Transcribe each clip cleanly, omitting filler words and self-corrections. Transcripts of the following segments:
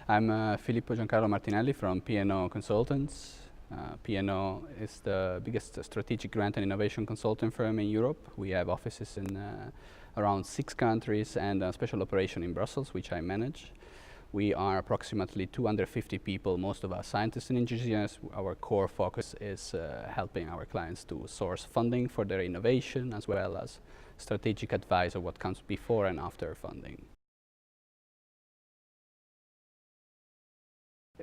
I'm Filippo Giancarlo Martinelli from PNO Consultants. PNO is the biggest strategic grant and innovation consulting firm in Europe. We have offices in around 6 countries and a special operation in Brussels, which I manage. We are approximately 250 people, most of us scientists and engineers. Our core focus is helping our clients to source funding for their innovation, as well as strategic advice of what comes before and after funding.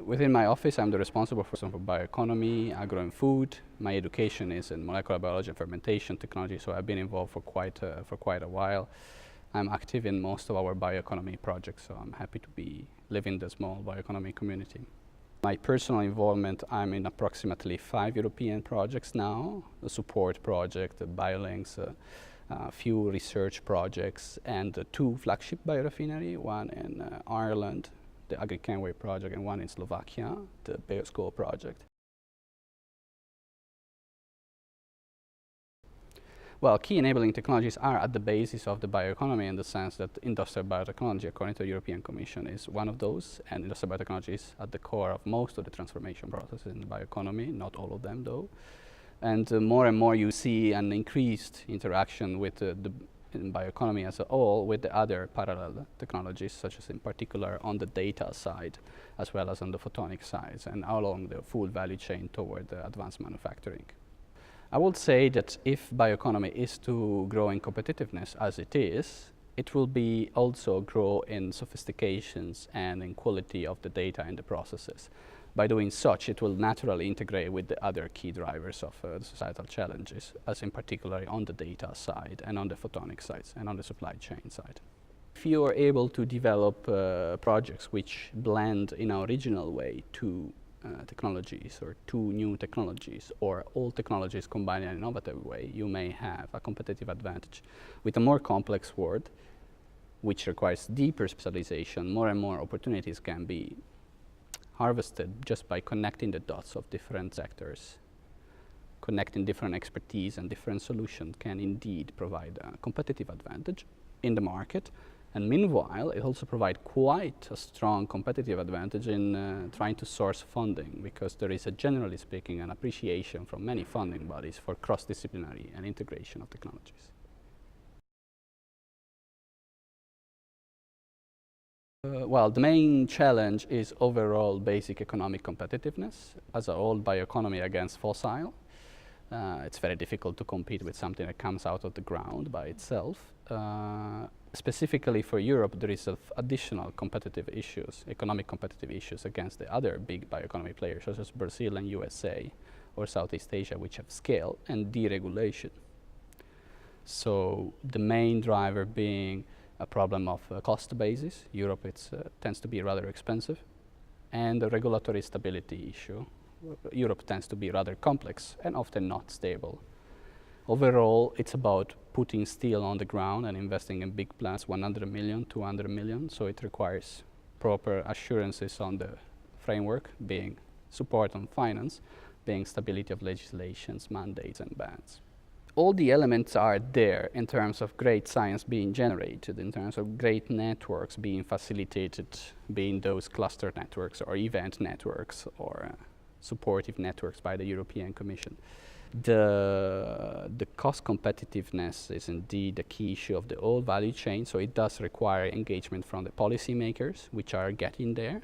Within my office, I'm the responsible for bioeconomy, agro and food. My education is in molecular biology and fermentation technology, so I've been involved for quite a while. I'm active in most of our bioeconomy projects, so I'm happy to be living in the small bioeconomy community. My personal involvement, I'm in approximately 5 European projects now, the support project, the BioLinks, a few research projects, and 2 flagship biorefinery, one in Ireland, the Agri-Kenway project, and one in Slovakia, the BioScope project. Well, key enabling technologies are at the basis of the bioeconomy in the sense that industrial biotechnology, according to the European Commission, is one of those, and industrial biotechnology is at the core of most of the transformation processes in the bioeconomy, not all of them though. And more and more you see an increased interaction with in bioeconomy as a whole with the other parallel technologies, such as in particular on the data side, as well as on the photonic sides, and along the full value chain toward the advanced manufacturing. I would say that if bioeconomy is to grow in competitiveness as it is, it will be also grow in sophistications and in quality of the data and the processes. By doing such, it will naturally integrate with the other key drivers of the societal challenges, as in particular on the data side and on the photonic sides and on the supply chain side. If you are able to develop projects which blend in an original way two technologies or 2 new technologies, or all technologies combined in an innovative way, you may have a competitive advantage. With a more complex world, which requires deeper specialization, more and more opportunities can be harvested just by connecting the dots of different sectors. Connecting different expertise and different solutions can indeed provide a competitive advantage in the market. And meanwhile, it also provides quite a strong competitive advantage in trying to source funding, because there is, generally speaking, an appreciation from many funding bodies for cross-disciplinary and integration of technologies. Well, the main challenge is overall basic economic competitiveness as a whole bioeconomy against fossil. It's very difficult to compete with something that comes out of the ground by itself. Specifically for Europe, there is additional competitive issues, economic competitive issues against the other big bioeconomy players, such as Brazil and USA or Southeast Asia, which have scale and deregulation. So the main driver being a problem of cost basis. Europe tends to be rather expensive, and the regulatory stability issue. Europe tends to be rather complex and often not stable. Overall, it's about putting steel on the ground and investing in big plants, 100 million, 200 million, so it requires proper assurances on the framework, being support on finance, being stability of legislations, mandates and bans. All the elements are there in terms of great science being generated, in terms of great networks being facilitated, being those cluster networks or event networks or supportive networks by the European Commission. The cost competitiveness is indeed a key issue of the whole value chain, so it does require engagement from the policymakers, which are getting there.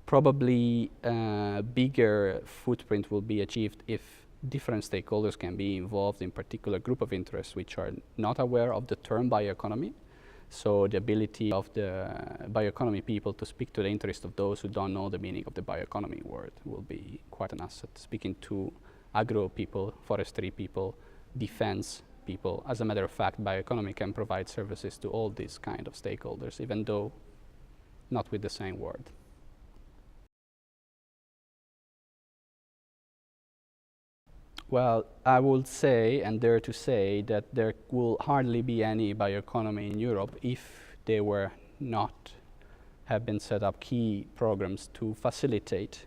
Probably a bigger footprint will be achieved if different stakeholders can be involved in particular group of interests which are not aware of the term bioeconomy. So the ability of the bioeconomy people to speak to the interest of those who don't know the meaning of the bioeconomy word will be quite an asset. Speaking to agro people, forestry people, defense people. As a matter of fact, bioeconomy can provide services to all these kind of stakeholders, even though not with the same word. Well, I would say and dare to say that there will hardly be any bioeconomy in Europe if there were not have been set up key programs to facilitate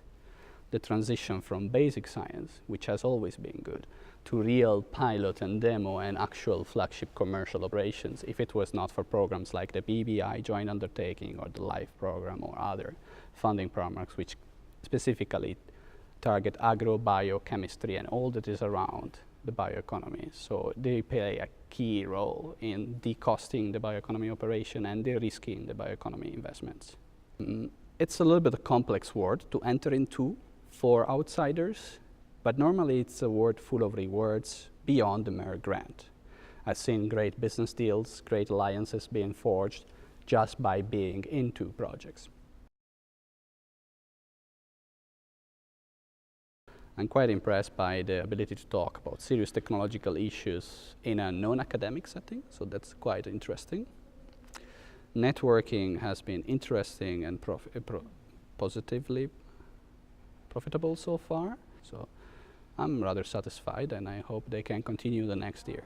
the transition from basic science, which has always been good, to real pilot and demo and actual flagship commercial operations if it was not for programs like the BBI joint undertaking or the LIFE program or other funding programs which specifically target agrobiochemistry and all that is around the bioeconomy. So they play a key role in decosting the bioeconomy operation and de-risking the bioeconomy investments. It's a little bit a complex word to enter into for outsiders, but normally it's a word full of rewards beyond the mere grant. I've seen great business deals, great alliances being forged just by being into projects. I'm quite impressed by the ability to talk about serious technological issues in a non-academic setting, so that's quite interesting. Networking has been interesting and positively profitable so far, so I'm rather satisfied and I hope they can continue the next year.